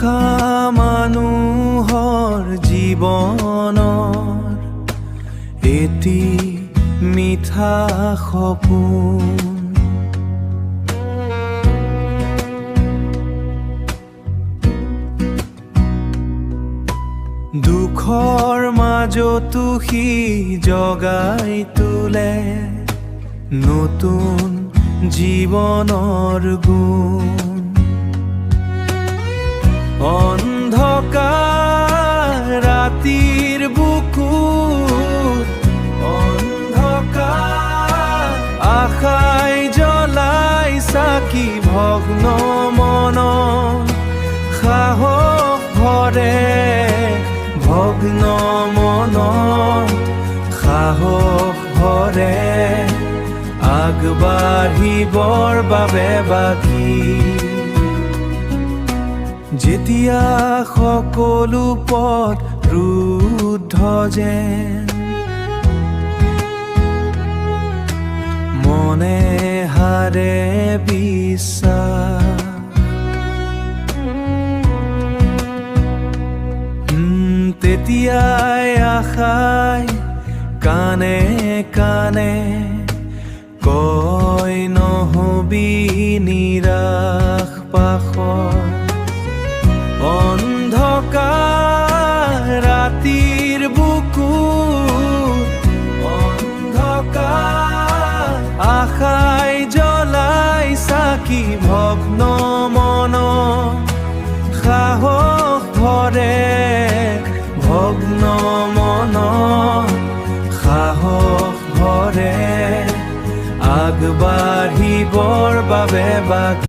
আশা মানুহৰ জীৱনৰ এটি মিঠা সপোন। দুখৰ মাজতো সি জগাই তোলে নতুন জীৱনৰ গুণ। অন্ধকাৰ ৰাতিৰ বুকুত অন্ধকাৰ আশাই জ্বলাই চাকি ভগ্ন মন সাহস ভৰে ভগ্ন মন সাহস ভৰে আগবাঢ়িবৰ বাবে বাকী। যেতিয়া সকলো পথ ৰুদ্ধ যেন মনে হাৰে বিশ্বাস, তেতিয়াই আশাই কাণে কাণে কয় নহবি নিৰাশ পাশৰ। অন্ধকাৰ ৰাতিৰ বুকুত অন্ধকাৰ আশাই জ্বলাই চাকি ভগ্ন মন সাহস ভৰে ভগ্ন মন সাহস ভৰে আগবাঢ়িবৰ বাবে বাকী।